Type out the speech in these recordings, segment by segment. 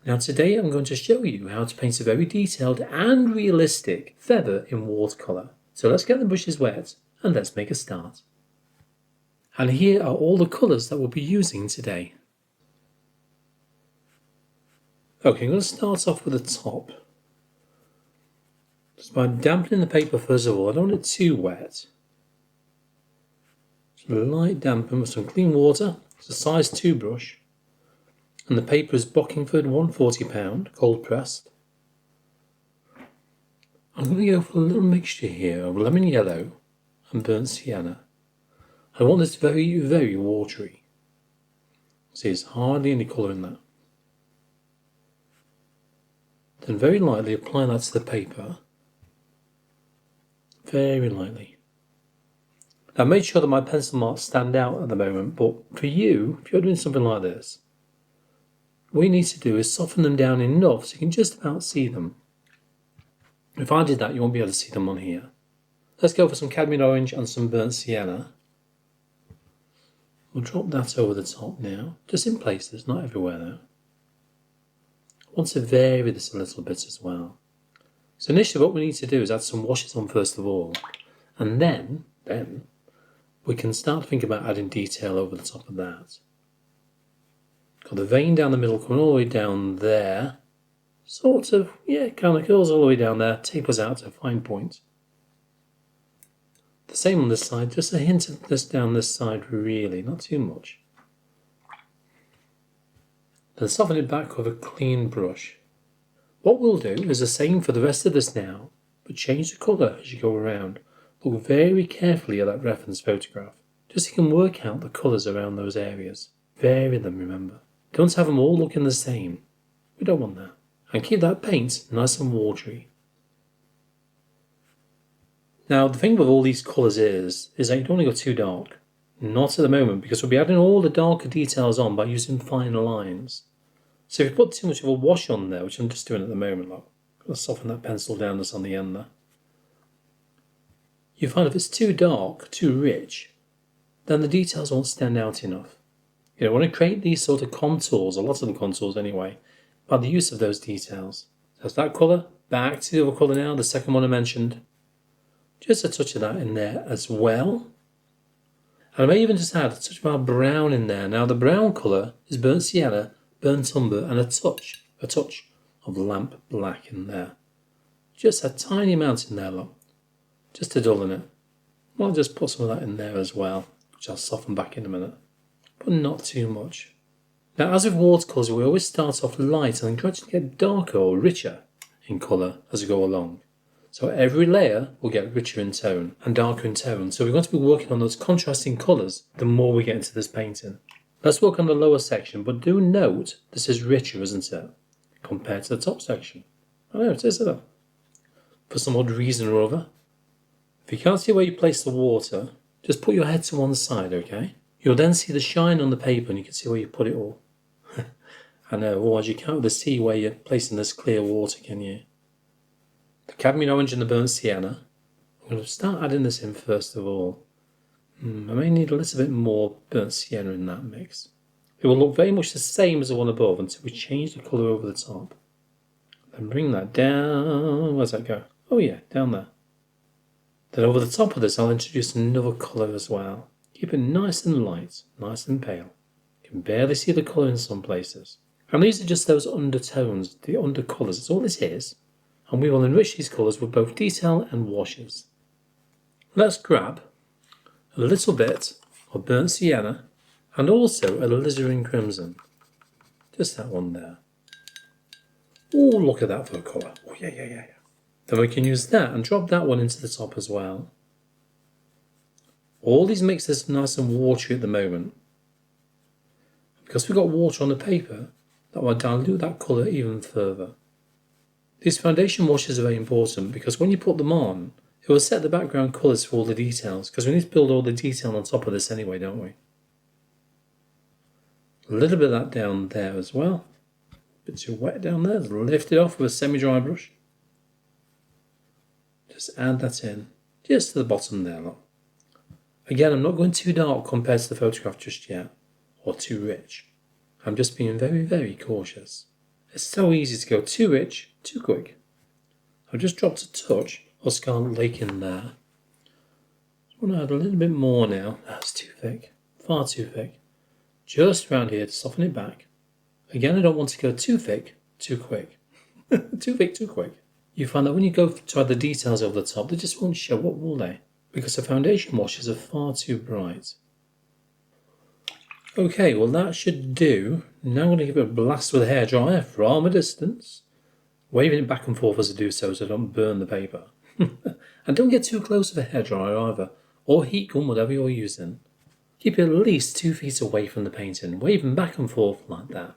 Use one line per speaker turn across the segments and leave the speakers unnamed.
Now today I'm going to show you how to paint a very detailed and realistic feather in watercolour. So let's get the brushes wet and let's make a start. And here are all the colours that we'll be using today. Okay, I'm going to start off with the top. Just by dampening the paper first of all. I don't want it too wet. Just a light dampen with some clean water. It's a size 2 brush. And the paper is Bockingford 140 pound, cold pressed. I'm going to go for a little mixture here of lemon yellow and burnt sienna. I want this very, very watery. See, there's hardly any colour in that. Then very lightly apply that to the paper. Very lightly. Now I made sure that my pencil marks stand out at the moment, but for you, if you're doing something like this, what you need to do is soften them down enough so you can just about see them. If I did that, you won't be able to see them on here. Let's go for some cadmium orange and some burnt sienna. We'll drop that over the top now, just in places, not everywhere though. I want to vary this a little bit as well. So initially what we need to do is add some washes on first of all, and then we can start to think about adding detail over the top of that. Got the vein down the middle coming all the way down there. Sort of, yeah, kind of curls all the way down there, tapers out to a fine point. The same on this side, just a hint of this down this side really, not too much. Then soften it back with a clean brush. What we'll do is the same for the rest of this now, but change the colour as you go around. Look very carefully at that reference photograph, just so you can work out the colours around those areas. Vary them, remember. Don't have them all looking the same. We don't want that. And keep that paint nice and watery. Now the thing with all these colours is that you don't want to go too dark. Not at the moment, because we'll be adding all the darker details on by using fine lines. So if you put too much of a wash on there, which I'm just doing at the moment, look, I'll soften that pencil down that's on the end there. You find if it's too dark, too rich, then the details won't stand out enough. You want to create these sort of contours, a lot of the contours anyway, by the use of those details. So it's that colour, back to the other colour now, the second one I mentioned. Just a touch of that in there as well. And I may even just add a touch of our brown in there. Now the brown colour is burnt sienna, burnt umber, and a touch of lamp black in there. Just a tiny amount in there, look. Just to dull in it. I'll just put some of that in there as well, which I'll soften back in a minute. But not too much. Now as with watercolours, we always start off light and then gradually get darker or richer in colour as we go along. So every layer will get richer in tone and darker in tone. So we're going to be working on those contrasting colours the more we get into this painting. Let's work on the lower section, but do note this is richer, isn't it, compared to the top section. I know it is, isn't it? For some odd reason or other. If you can't see where you place the water, just put your head to one side, okay? You'll then see the shine on the paper and you can see where you put it all. I know, otherwise you can't really see where you're placing this clear water, can you? The cadmium orange and the burnt sienna. I'm going to start adding this in first of all. I may need a little bit more burnt sienna in that mix. It will look very much the same as the one above until we change the colour over the top. Then bring that down. Where's that go? Oh yeah, down there. Then over the top of this I'll introduce another colour as well. Keep it nice and light, nice and pale. You can barely see the colour in some places. And these are just those undertones, the undercolours, that's all this is. And we will enrich these colours with both detail and washes. Let's grab a little bit of burnt sienna and also a alizarin crimson. Just that one there. Oh, look at that for a colour. Oh, yeah. Then we can use that and drop that one into the top as well. All these mixes are nice and watery at the moment. Because we've got water on the paper, that will dilute that colour even further. These foundation washes are very important because when you put them on, it will set the background colours for all the details, because we need to build all the detail on top of this anyway, don't we? A little bit of that down there as well. A bit too wet down there. Lift it off with a semi-dry brush. Just add that in, just to the bottom there, look. Again, I'm not going too dark compared to the photograph just yet, or too rich. I'm just being very, very cautious. It's so easy to go too rich, too quick. I've just dropped a touch of Scarlet Lake in there. I want to add a little bit more now. That's too thick, far too thick. Just around here to soften it back. Again, I don't want to go too thick, too quick. Too thick, too quick. You find that when you go to add the details over the top, they just won't show up, will they? Because the foundation washes are far too bright. Okay, well that should do. Now I'm going to give it a blast with a hairdryer from a distance. Waving it back and forth as I do so I don't burn the paper. And don't get too close with a hairdryer either, or heat gun, whatever you're using. Keep it at least 2 feet away from the painting, waving back and forth like that.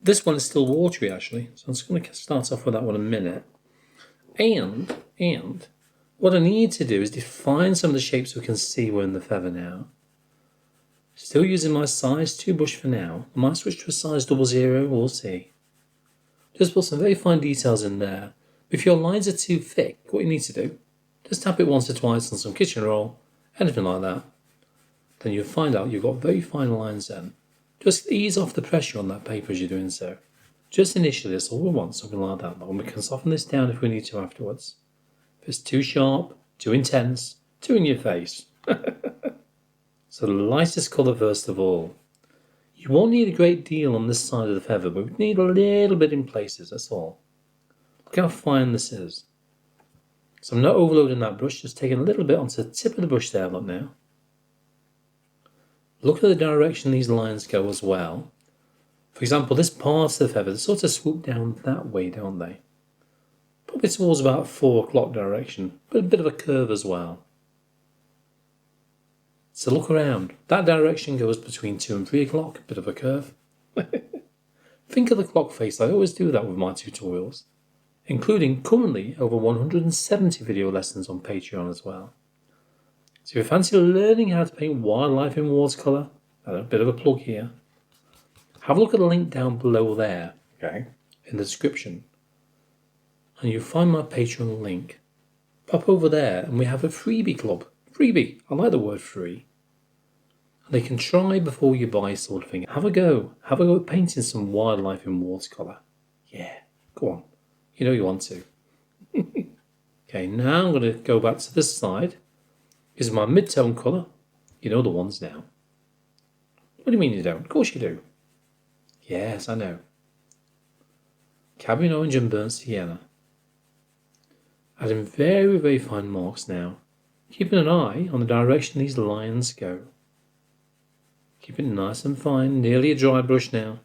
This one is still watery actually, so I'm just going to start off with that one in a minute. And what I need to do is define some of the shapes we can see we're in the feather now. Still using my size 2 brush for now. I might switch to a size 00, we'll see. Just put some very fine details in there. If your lines are too thick, what you need to do, just tap it once or twice on some kitchen roll, anything like that. Then you'll find out you've got very fine lines then. Just ease off the pressure on that paper as you're doing so. Just initially, that's all we want, something like that. But we can soften this down if we need to afterwards. If it's too sharp, too intense, too in your face. So the lightest colour first of all. You won't need a great deal on this side of the feather, but we need a little bit in places, that's all. Look how fine this is. So I'm not overloading that brush, just taking a little bit onto the tip of the brush there, look now. Look at the direction these lines go as well. For example, this part of the feather, they sort of swoop down that way, don't they? Probably towards about 4 o'clock direction, but a bit of a curve as well. So look around. That direction goes between 2 and 3 o'clock, a bit of a curve. Think of the clock face. I always do that with my tutorials, including currently over 170 video lessons on Patreon as well. So if you fancy learning how to paint wildlife in watercolour, a bit of a plug here, have a look at the link down below there, okay, in the description. And you'll find my Patreon link. Pop over there and we have a freebie club. Freebie, I like the word free. And they can try before you buy sort of thing. Have a go at painting some wildlife in watercolour. Yeah, go on. You know you want to. Okay, now I'm going to go back to this side. This is my mid-tone colour. You know the ones now. What do you mean you don't? Of course you do. Yes, I know. Cadmium orange and burnt sienna. Adding very, very fine marks now. Keeping an eye on the direction these lines go. Keep it nice and fine. Nearly a dry brush now.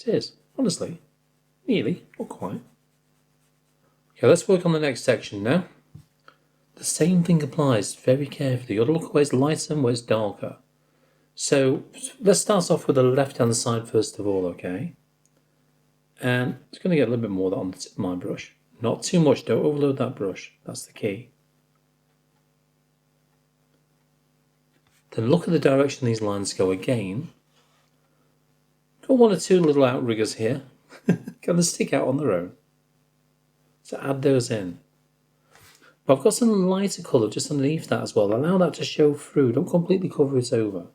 It is, honestly. Nearly, not quite. Okay, let's work on the next section now. The same thing applies very carefully. You've got to look where it's lighter and where it's darker. So let's start off with the left-hand side first of all, okay? And I'm just going to get a little bit more on the tip of my brush. Not too much, don't overload that brush. That's the key. Then look at the direction these lines go again. Got 1 or 2 little outriggers here. Kind of stick out on their own. So add those in. But I've got some lighter colour just underneath that as well. Allow that to show through. Don't completely cover it over.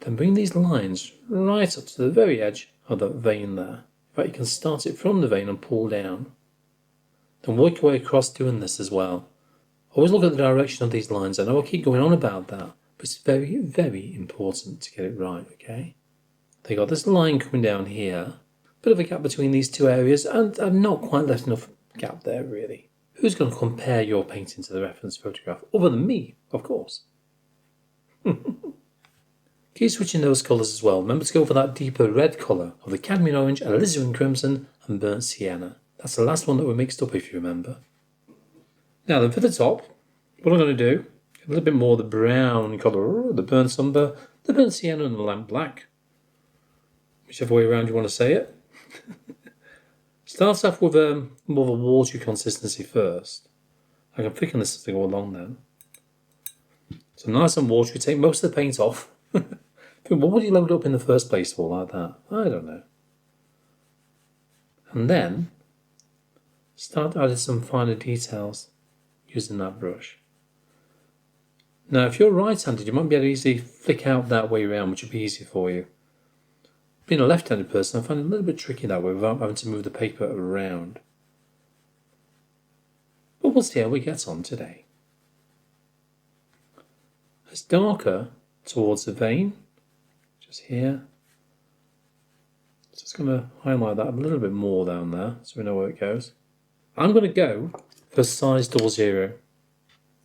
Then bring these lines right up to the very edge of that vein there. In fact, you can start it from the vein and pull down. Then work your way across doing this as well. Always look at the direction of these lines. I know I keep going on about that, but it's very, very important to get it right, okay? They got this line coming down here. Bit of a gap between these 2 areas, and I've not quite left enough gap there, really. Who's going to compare your painting to the reference photograph? Other than me, of course. Keep switching those colours as well. Remember to go for that deeper red colour of the cadmium orange, alizarin crimson and burnt sienna. That's the last one that we mixed up, if you remember. Now then, for the top, what I'm going to do, a little bit more of the brown colour, the burnt umber, the burnt sienna and the lamp black. Whichever way around you want to say it. Start off with more of a watery consistency first. I can thicken this as I go along then. So nice and watery, take most of the paint off. What would you load up in the first place for like that? I don't know. And then start adding some finer details using that brush. Now if you're right-handed, you might be able to easily flick out that way around, which would be easy for you. being a left-handed person, I find it a little bit tricky that way without having to move the paper around. But we'll see how we get on today. It's darker towards the vein, just here. Just going to highlight that a little bit more down there so we know where it goes. I'm going to go for size 00.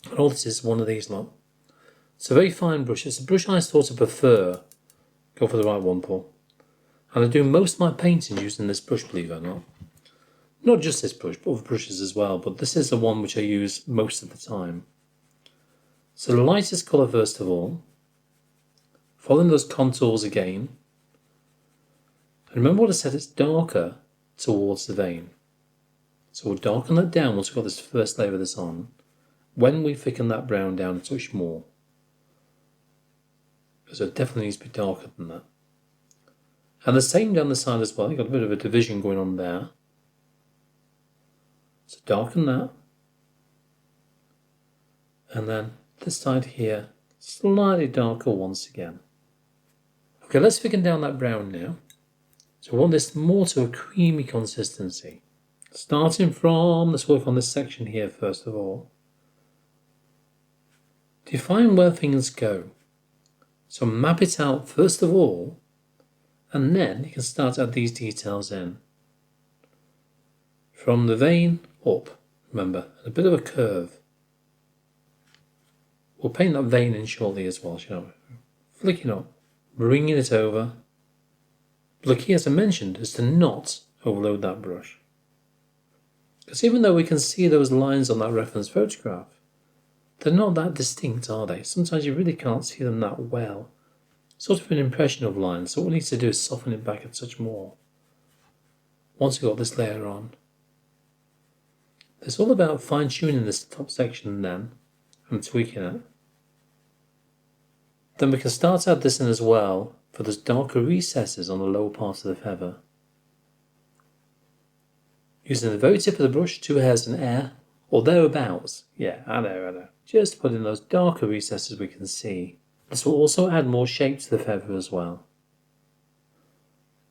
And all this is one of these lot. It's a very fine brush. It's a brush I sort of prefer. Go for the right one, Paul. And I do most of my painting using this brush, believe it or not. Not just this brush, but other brushes as well. But this is the one which I use most of the time. So the lightest colour first of all. Following those contours again. And remember what I said, it's darker towards the vein. So we'll darken that down once we've got this first layer of this on. When we thicken that brown down a touch more. Because it definitely needs to be darker than that. And the same down the side as well. You've got a bit of a division going on there. So darken that. And then this side here, slightly darker once again. Okay, let's thicken down that brown now. So I want this more to a creamy consistency. Starting from, let's work on this section here first of all. Define where things go. So map it out first of all, and then you can start to add these details in. From the vein up, remember, a bit of a curve. We'll paint that vein in shortly as well, shall we? Flicking up, bringing it over. But the key, as I mentioned, is to not overload that brush. Because even though we can see those lines on that reference photograph, they're not that distinct, are they? Sometimes you really can't see them that well. Sort of an impression of lines, so what we need to do is soften it back a touch more. Once we've got this layer on. It's all about fine-tuning this top section then, and tweaking it. Then we can start to add this in as well, for those darker recesses on the lower part of the feather. Using the very tip of the brush, 2 hairs in air, or thereabouts. Yeah, I know. Just to put in those darker recesses we can see. This will also add more shape to the feather as well.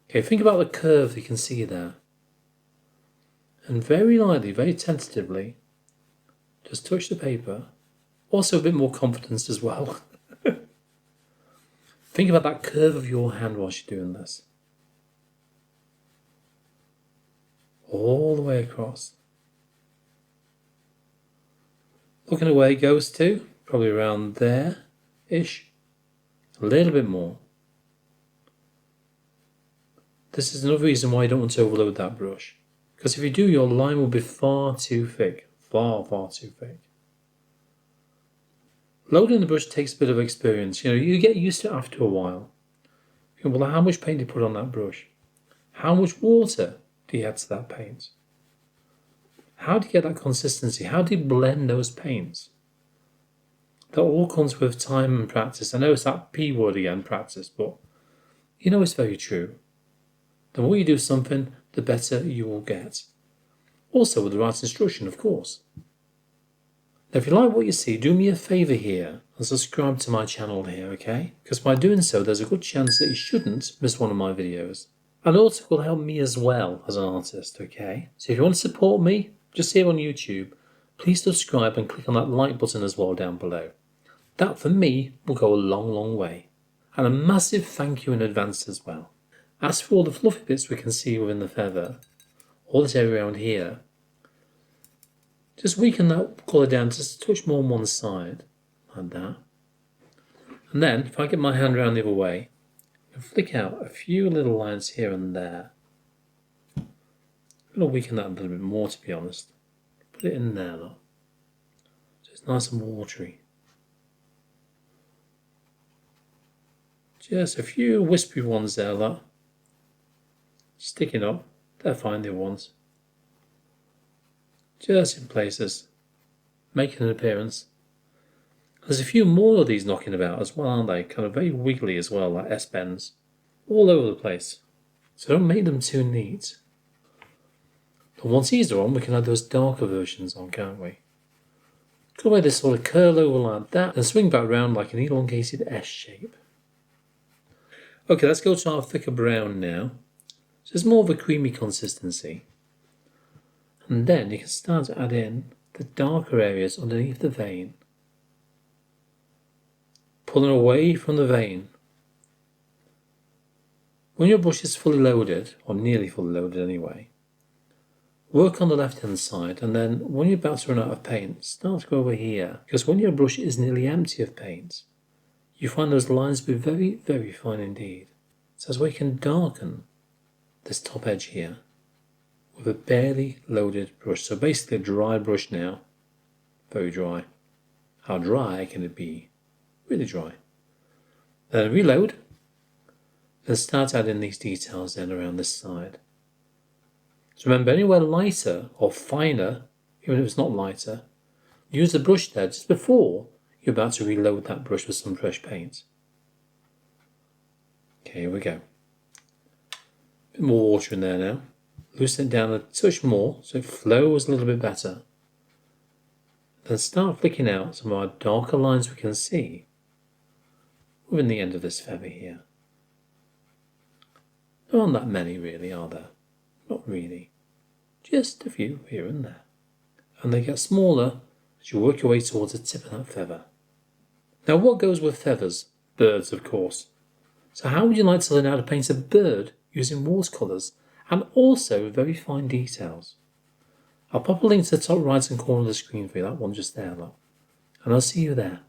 Okay, think about the curve you can see there. And very lightly, very tentatively, just touch the paper. Also a bit more confidence as well. Think about that curve of your hand whilst you're doing this. All the way across. Looking at where it goes to, probably around there-ish. A little bit more. This is another reason why you don't want to overload that brush. Because if you do, your line will be far too thick. Far too thick. Loading the brush takes a bit of experience. You get used to it after a while. Well, how much paint do you put on that brush? How much water do you add to that paint? How do you get that consistency? How do you blend those paints? That all comes with time and practice. I know it's that P word again, practice, but it's very true. The more you do something, the better you will get. Also with the right instruction, of course. Now, if you like what you see, do me a favour here and subscribe to my channel here, okay? Because by doing so, there's a good chance that you shouldn't miss one of my videos. And also it will help me as well as an artist, okay? So if you want to support me, just here on YouTube, please subscribe and click on that like button as well down below. That, for me, will go a long way. And a massive thank you in advance as well. As for all the fluffy bits we can see within the feather, all this area around here, just weaken that colour down just a touch more on one side, like that. And then, if I get my hand around the other way, and flick out a few little lines here and there. I'm going to weaken that a little bit more, to be honest. Put it in there, though. So it's nice and watery. Just a few wispy ones there, look. Sticking up. They're fine, the ones. Just in places. Making an appearance. There's a few more of these knocking about as well, aren't they? Kind of very wiggly as well, like S-bends. All over the place. So don't make them too neat. But once these are on, we can add those darker versions on, can't we? Cut away this sort of curl over like that and swing back round like an elongated S shape. Okay, let's go to our thicker brown now. So it's more of a creamy consistency. And then you can start to add in the darker areas underneath the vein. Pulling away from the vein. When your brush is fully loaded, or nearly fully loaded anyway, work on the left hand side, and then when you're about to run out of paint, start to go over here. Because when your brush is nearly empty of paint, you find those lines to be very, very fine indeed. So that's where you can darken this top edge here with a barely loaded brush. So basically a dry brush now, very dry. How dry can it be? Really dry. Then reload, and start adding these details then around this side. So remember, anywhere lighter or finer, even if it's not lighter, use the brush there just before you're about to reload that brush with some fresh paint. Okay, here we go. A bit more water in there now. Loosen it down a touch more so it flows a little bit better. Then start flicking out some of our darker lines we can see within the end of this feather here. There aren't that many really, are there? Not really. Just a few here and there. And they get smaller as you work your way towards the tip of that feather. Now what goes with feathers? Birds, of course. So how would you like to learn how to paint a bird using watercolours and also very fine details? I'll pop a link to the top right hand corner of the screen for you, that one just there, look. And I'll see you there.